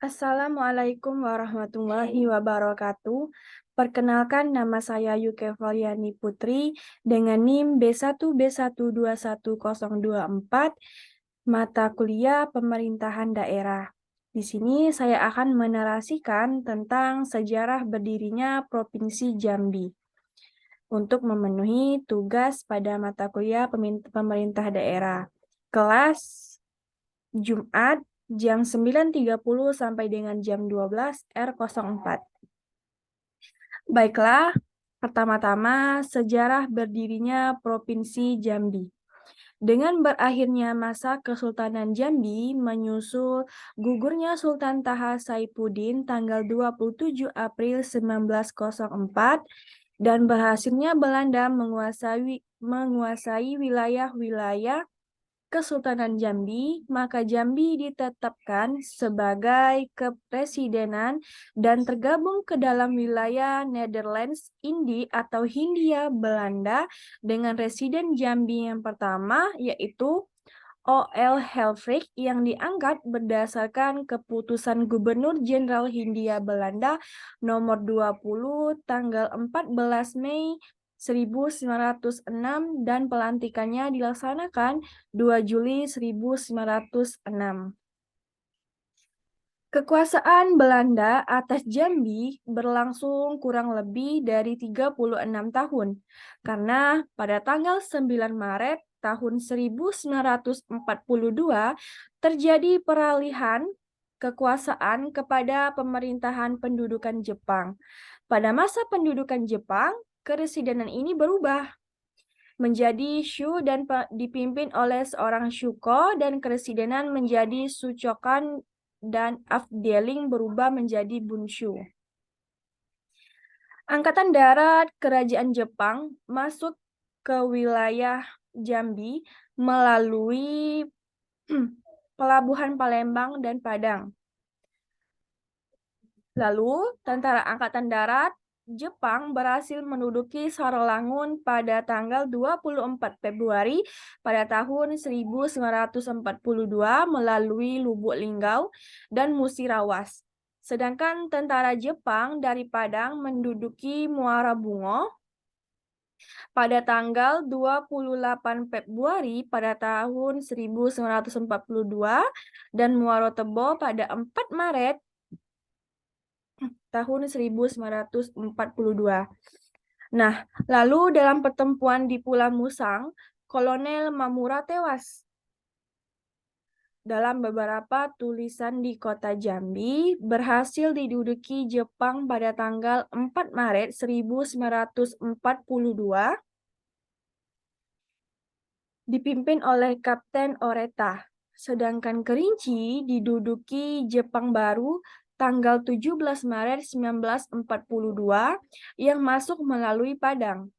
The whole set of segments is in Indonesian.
Assalamualaikum warahmatullahi wabarakatuh. Perkenalkan nama saya Yuke Valiani Putri dengan NIM B1B1210024 mata kuliah Pemerintahan Daerah. Di sini saya akan menarasikan tentang sejarah berdirinya Provinsi Jambi untuk memenuhi tugas pada mata kuliah Pemerintah Daerah. Kelas Jumat jam 9.30 sampai dengan jam 12 R04. Baiklah, pertama-tama sejarah berdirinya Provinsi Jambi. Dengan berakhirnya masa Kesultanan Jambi menyusul gugurnya Sultan Taha Saifuddin tanggal 27 April 1904 dan berhasilnya Belanda menguasai wilayah-wilayah Kesultanan Jambi, maka Jambi ditetapkan sebagai kepresidenan dan tergabung ke dalam wilayah Netherlands Indi atau Hindia Belanda dengan residen Jambi yang pertama yaitu O.L. Helfrich yang diangkat berdasarkan keputusan Gubernur Jenderal Hindia Belanda nomor 20 tanggal 14 Mei 1906 dan pelantikannya dilaksanakan 2 Juli 1906. Kekuasaan Belanda atas Jambi berlangsung kurang lebih dari 36 tahun, karena pada tanggal 9 Maret tahun 1942 terjadi peralihan kekuasaan kepada pemerintahan pendudukan Jepang. Pada masa pendudukan Jepang, keresidenan ini berubah menjadi Shu dan dipimpin oleh seorang Shuko dan keresidenan menjadi Suchokan dan Afdeling berubah menjadi Bunshu. Angkatan Darat Kerajaan Jepang masuk ke wilayah Jambi melalui pelabuhan Palembang dan Padang. Lalu, Tentara Angkatan Darat Jepang berhasil menduduki Sarolangun pada tanggal 24 Februari pada tahun 1942 melalui Lubuk Linggau dan Musirawas. Sedangkan tentara Jepang dari Padang menduduki Muara Bungo pada tanggal 28 Februari pada tahun 1942 dan Muaro Tebo pada 4 Maret tahun 1942. Nah, lalu dalam pertempuran di Pulau Musang, Kolonel Mamura tewas. Dalam beberapa tulisan di kota Jambi, berhasil diduduki Jepang pada tanggal 4 Maret 1942, dipimpin oleh Kapten Oreta. Sedangkan Kerinci diduduki Jepang baru tanggal 17 Maret 1942 yang masuk melalui Padang.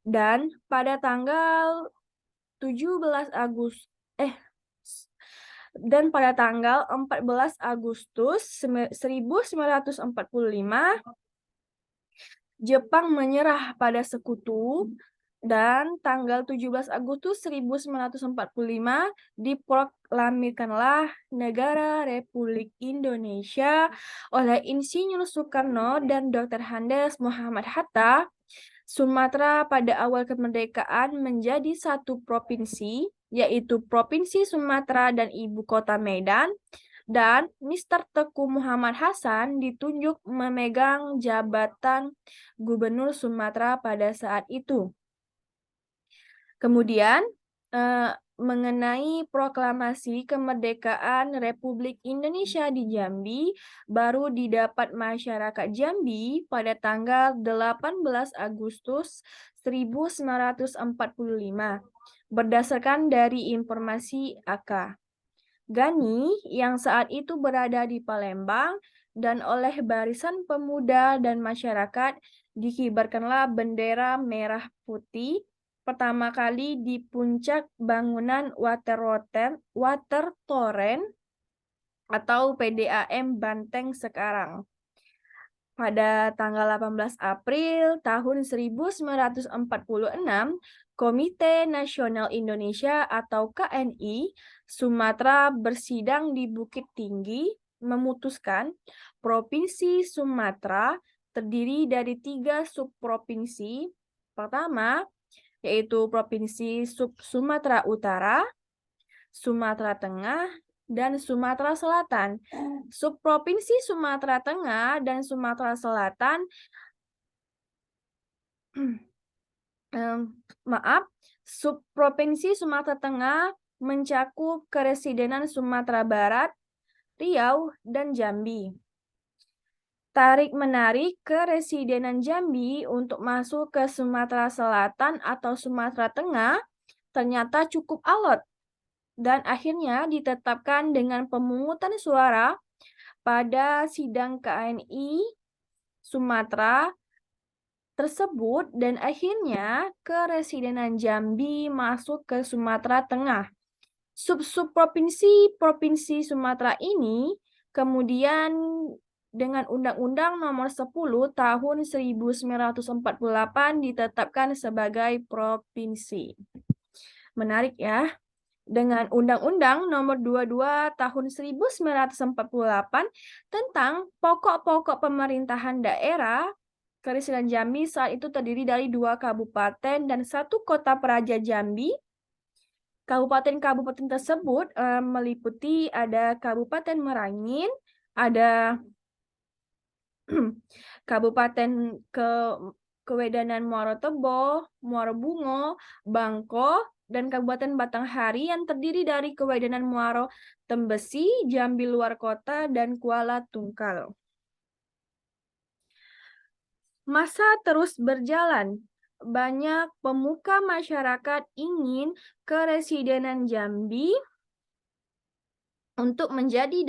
Dan pada tanggal 17 Agustus dan pada tanggal 14 Agustus 1945 Jepang menyerah pada Sekutu dan tanggal 17 Agustus 1945 diproklamirkanlah Negara Republik Indonesia oleh Insinyur Soekarno dan Dr. Andes Muhammad Hatta. Sumatera pada awal kemerdekaan menjadi satu provinsi, yaitu Provinsi Sumatera dan Ibu Kota Medan, dan Mr. Teku Muhammad Hasan ditunjuk memegang jabatan Gubernur Sumatera pada saat itu. Kemudian, mengenai proklamasi kemerdekaan Republik Indonesia di Jambi baru didapat masyarakat Jambi pada tanggal 18 Agustus 1945 berdasarkan dari informasi AK. Gani yang saat itu berada di Palembang dan oleh Barisan Pemuda dan Masyarakat dikibarkanlah bendera merah putih pertama kali di puncak bangunan Water Torrent atau PDAM Banteng sekarang. Pada tanggal 18 April tahun 1946, Komite Nasional Indonesia atau KNI Sumatera bersidang di Bukit Tinggi memutuskan Provinsi Sumatera terdiri dari 3 subprovinsi. Pertama, yaitu Provinsi Sumatera Utara, Sumatera Tengah, dan Sumatera Selatan. Subprovinsi Sumatera Tengah dan Sumatera Selatan Subprovinsi Sumatera Tengah mencakup Keresidenan Sumatera Barat, Riau, dan Jambi. Tarik-menarik Keresidenan Jambi untuk masuk ke Sumatera Selatan atau Sumatera Tengah ternyata cukup alot dan akhirnya ditetapkan dengan pemungutan suara pada sidang KNI Sumatera tersebut dan akhirnya Keresidenan Jambi masuk ke Sumatera Tengah. Provinsi Sumatera ini kemudian dengan Undang-Undang Nomor 10 Tahun 1948 ditetapkan sebagai provinsi. Menarik ya. Dengan Undang-Undang Nomor 22 Tahun 1948 tentang pokok-pokok pemerintahan daerah, Keresidenan Jambi saat itu terdiri dari 2 kabupaten dan 1 kota peraja Jambi. Kabupaten-kabupaten tersebut meliputi ada Kabupaten Merangin, ada Kabupaten Kewedanan Muaro Tebo, Muaro Bungo, Bangko, dan Kabupaten Batanghari yang terdiri dari Kewedanan Muaro Tembesi, Jambi Luar Kota, dan Kuala Tungkal. Masa terus berjalan. Banyak pemuka masyarakat ingin Keresidenan Jambi untuk menjadi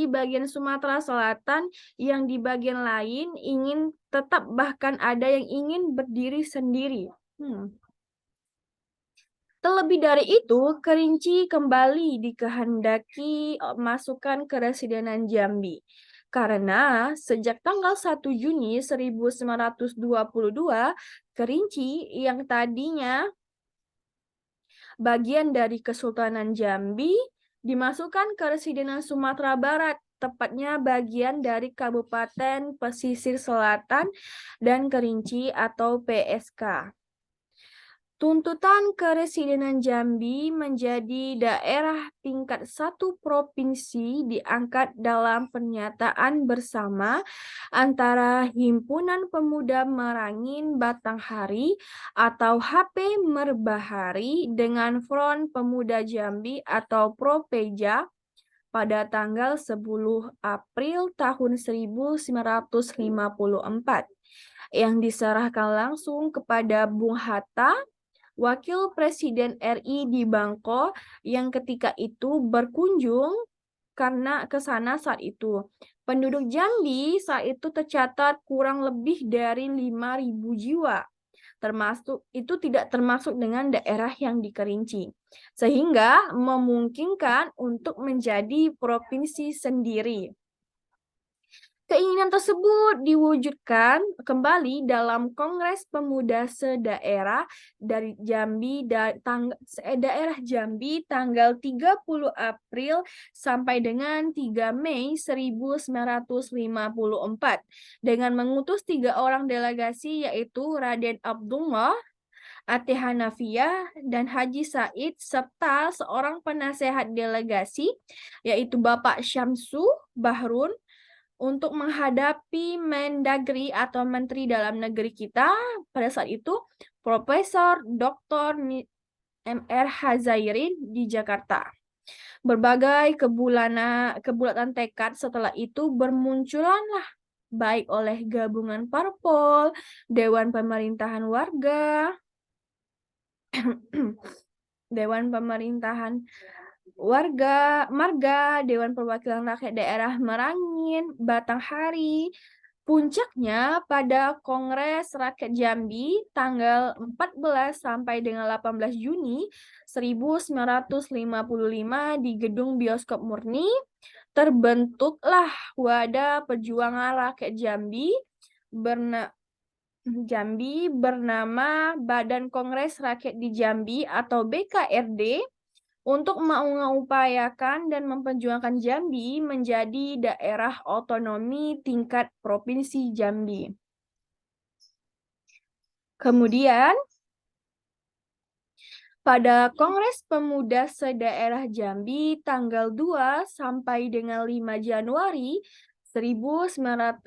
bagian Sumatera Selatan, yang di bagian lain ingin tetap, bahkan ada yang ingin berdiri sendiri. Terlebih dari itu, Kerinci kembali dikehendaki masukkan Keresidenan Jambi. Karena sejak tanggal 1 Juni 1922, Kerinci yang tadinya bagian dari Kesultanan Jambi dimasukkan ke Keresidenan Sumatera Barat, tepatnya bagian dari Kabupaten Pesisir Selatan dan Kerinci atau PSK. Tuntutan Keresidenan Jambi menjadi daerah tingkat 1 provinsi diangkat dalam pernyataan bersama antara Himpunan Pemuda Merangin Batanghari atau HP Merbahari dengan Front Pemuda Jambi atau Propeja pada tanggal 10 April tahun 1954 yang diserahkan langsung kepada Bung Hatta, Wakil Presiden RI di Bangko, yang ketika itu berkunjung karena ke sana saat itu. Penduduk Jambi saat itu tercatat kurang lebih dari 5.000 jiwa. Itu tidak termasuk dengan daerah yang dikerinci. Sehingga memungkinkan untuk menjadi provinsi sendiri. Keinginan tersebut diwujudkan kembali dalam Kongres Pemuda Sedaerah dari Jambi daerah Jambi tanggal 30 April sampai dengan 3 Mei 1954 dengan mengutus 3 orang delegasi, yaitu Raden Abdullah, Ate Hanafiah, dan Haji Said, serta seorang penasehat delegasi, yaitu Bapak Syamsu Bahrun, untuk menghadapi Mendagri atau Menteri Dalam Negeri kita pada saat itu, Profesor Dr. M.R. Hazairin di Jakarta. Berbagai kebulatan tekad setelah itu bermunculanlah baik oleh gabungan parpol, Dewan Pemerintahan Warga, Dewan Pemerintahan Marga, Dewan Perwakilan Rakyat Daerah Merangin, Batanghari. Puncaknya pada Kongres Rakyat Jambi tanggal 14 sampai dengan 18 Juni 1955 di Gedung Bioskop Murni, terbentuklah Wadah Perjuangan Rakyat Jambi bernama Badan Kongres Rakyat di Jambi atau BKRD untuk mengupayakan dan memperjuangkan Jambi menjadi daerah otonomi tingkat Provinsi Jambi. Kemudian, pada Kongres Pemuda se-Daerah Jambi tanggal 2 sampai dengan 5 Januari 1957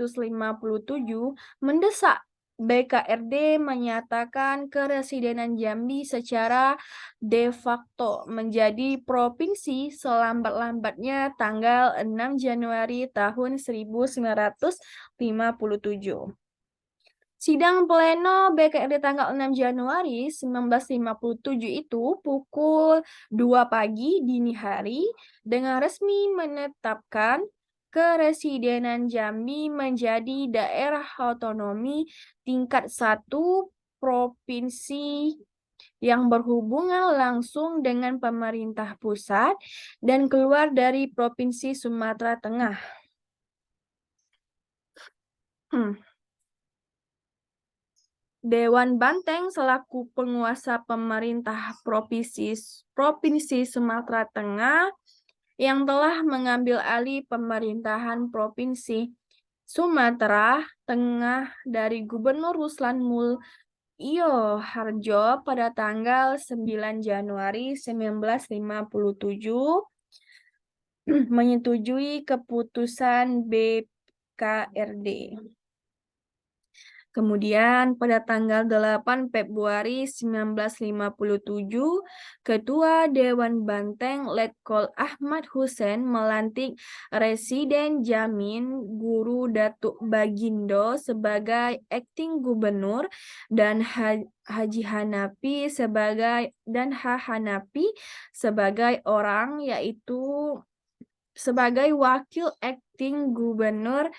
mendesak BKRD menyatakan keresidenan Jambi secara de facto menjadi provinsi selambat-lambatnya tanggal 6 Januari tahun 1957. Sidang pleno BKRD tanggal 6 Januari 1957 itu pukul 2 pagi dini hari dengan resmi menetapkan keresidenan Jambi menjadi daerah otonomi tingkat 1 provinsi yang berhubungan langsung dengan pemerintah pusat dan keluar dari Provinsi Sumatera Tengah. Dewan Banteng selaku penguasa pemerintah Provinsi Sumatera Tengah yang telah mengambil alih pemerintahan Provinsi Sumatera Tengah dari Gubernur Ruslan Mulyo Harjo pada tanggal 9 Januari 1957 menyetujui keputusan BKRD. Kemudian pada tanggal 8 Februari 1957, Ketua Dewan Banteng Letkol Ahmad Hussein melantik Residen Jamin Guru Datuk Bagindo sebagai akting gubernur dan Haji Hanafi sebagai orang yaitu sebagai wakil akting gubernur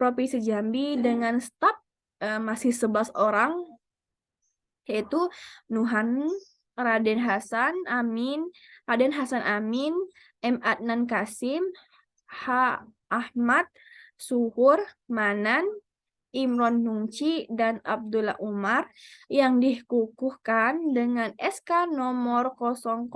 Provinsi Jambi dengan staf masih 11 orang, yaitu Nuhan, Raden Hasan Amin, M. Adnan Kasim, H. Ahmad, Suhur, Manan, Imron Nungci, dan Abdullah Umar yang dikukuhkan dengan SK nomor 009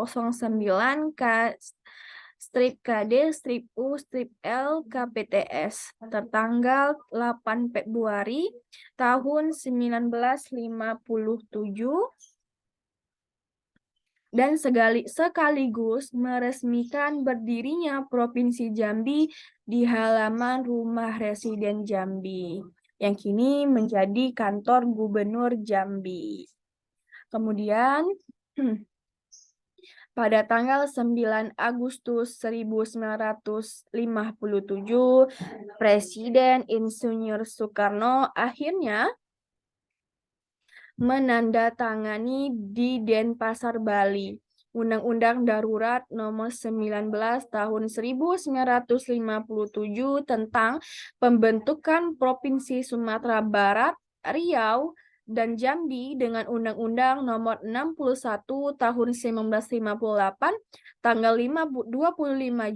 KD-U-L KPTS tertanggal 8 Februari tahun 1957 dan sekaligus meresmikan berdirinya Provinsi Jambi di halaman rumah residen Jambi yang kini menjadi kantor Gubernur Jambi. Kemudian pada tanggal 9 Agustus 1957, Presiden Insinyur Soekarno akhirnya menandatangani di Denpasar, Bali, Undang-Undang Darurat Nomor 19 Tahun 1957 tentang pembentukan Provinsi Sumatera Barat, Riau, dan Jambi dengan Undang-Undang Nomor 61 Tahun 1958 tanggal 25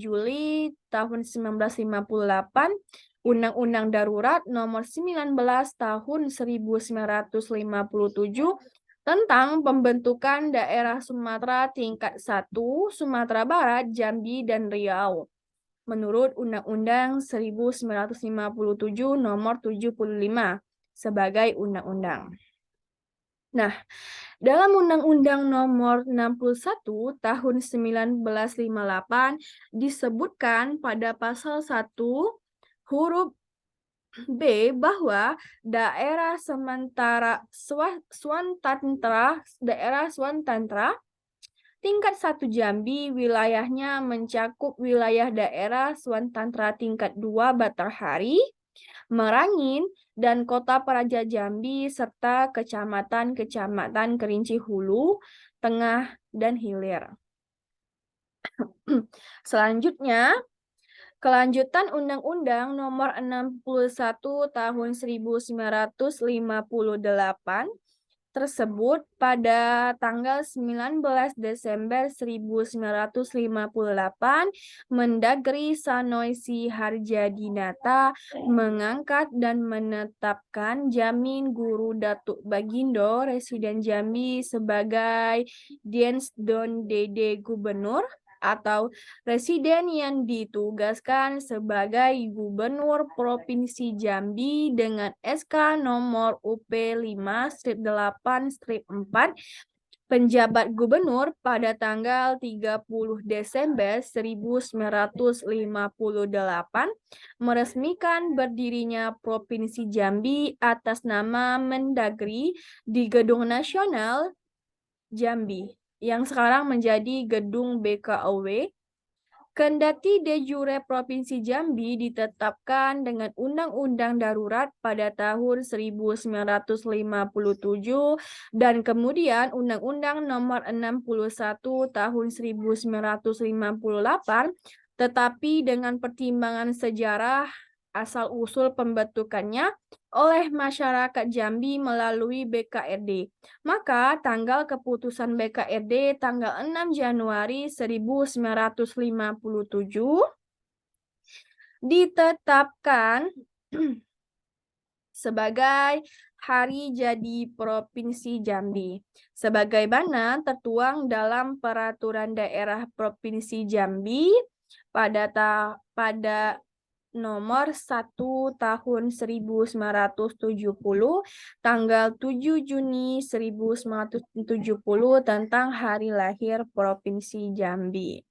Juli tahun 1958, Undang-Undang Darurat Nomor 19 Tahun 1957 tentang pembentukan daerah Sumatera tingkat 1, Sumatera Barat, Jambi, dan Riau menurut Undang-Undang 1957 Nomor 75 sebagai undang-undang. Nah, dalam Undang-Undang Nomor 61 Tahun 1958 disebutkan pada pasal 1 huruf B bahwa daerah Swantantra tingkat 1 Jambi wilayahnya mencakup wilayah daerah Swantantra tingkat 2 Batanghari, Merangin, dan Kota Praja Jambi serta kecamatan-kecamatan Kerinci Hulu, Tengah, dan Hilir. Selanjutnya, kelanjutan Undang-Undang Nomor 61 Tahun 1958 tersebut pada tanggal 19 Desember 1958, Mendagri Sanoisi Harjadinata mengangkat dan menetapkan Jamin Guru Datuk Bagindo Residen Jambi sebagai Diens Don Dede Gubernur atau Residen yang ditugaskan sebagai Gubernur Provinsi Jambi dengan SK nomor UP5-8-4 penjabat gubernur pada tanggal 30 Desember 1958 meresmikan berdirinya Provinsi Jambi atas nama Mendagri di Gedung Nasional Jambi yang sekarang menjadi Gedung BKOW. Kendati de jure Provinsi Jambi ditetapkan dengan Undang-Undang Darurat pada tahun 1957 dan kemudian Undang-Undang Nomor 61 Tahun 1958, tetapi dengan pertimbangan sejarah asal-usul pembentukannya oleh masyarakat Jambi melalui BKRD. Maka tanggal keputusan BKRD tanggal 6 Januari 1957 ditetapkan sebagai Hari Jadi Provinsi Jambi, sebagaimana tertuang dalam Peraturan Daerah Provinsi Jambi pada nomor 1 tahun 1970 tanggal 7 Juni 1970 tentang hari lahir Provinsi Jambi.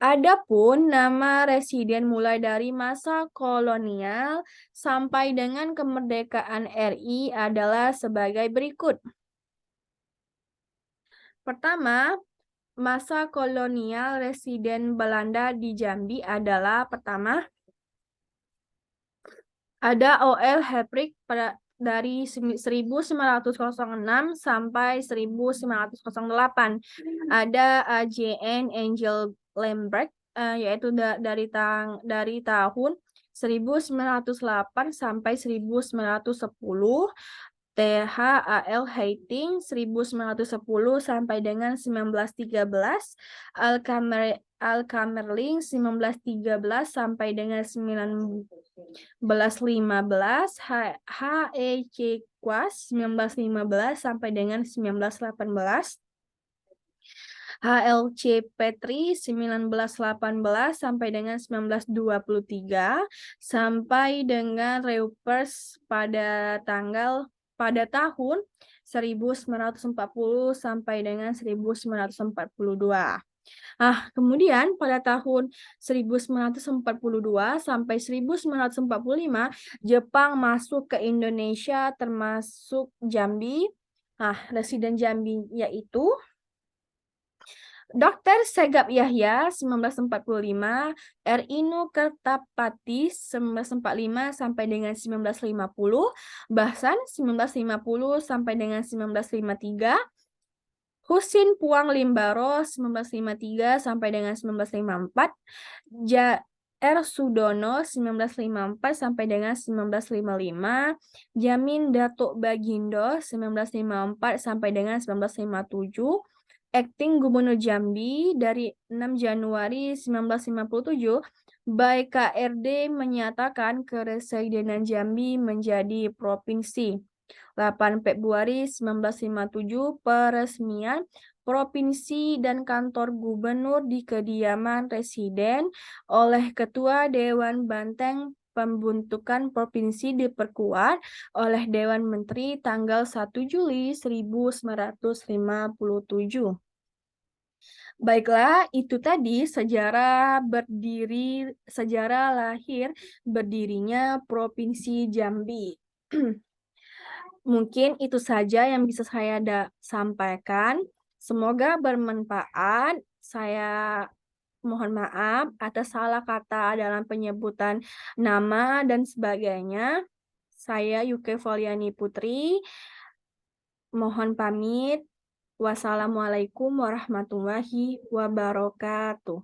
Adapun nama residen mulai dari masa kolonial sampai dengan kemerdekaan RI adalah sebagai berikut. Pertama, masa kolonial residen Belanda di Jambi adalah pertama, ada O.L. Heprick dari 1906 sampai 1908. Ada A.J.N. Angel Lambert, yaitu dari tahun 1908 sampai 1910. T.H.A.L. Hating 1910 sampai dengan 1913, Al-Kamerling 1913 sampai dengan 1915, H.E.C. Quas 1915 sampai dengan 1918, H.L.C. Petri 1918 sampai dengan 1923, sampai dengan Reupers pada tahun 1940 sampai dengan 1942. Kemudian pada tahun 1942 sampai 1945, Jepang masuk ke Indonesia termasuk Jambi. Residen Jambi yaitu Dr. Segap Yahya 1945, R. Inu Kertapati 1945 sampai dengan 1950, Bahsan 1950 sampai dengan 1953, Husin Puang Limbaro 1953 sampai dengan 1954, R. Sudono 1954 sampai dengan 1955, Jamin Datuk Bagindo 1954 sampai dengan 1957, Akting Gubernur Jambi dari 6 Januari 1957, baik KRD menyatakan Keresidenan Jambi menjadi provinsi. 8 Februari 1957, peresmian provinsi dan kantor gubernur di kediaman residen oleh Ketua Dewan Banteng. Pembentukan provinsi diperkuat oleh Dewan Menteri tanggal 1 Juli 1957. Baiklah, itu tadi sejarah lahir berdirinya Provinsi Jambi. Mungkin itu saja yang bisa saya sampaikan. Semoga bermanfaat. Saya mohon maaf atas salah kata dalam penyebutan nama dan sebagainya. Saya Yuke Foliani Putri. Mohon pamit. Wassalamualaikum warahmatullahi wabarakatuh.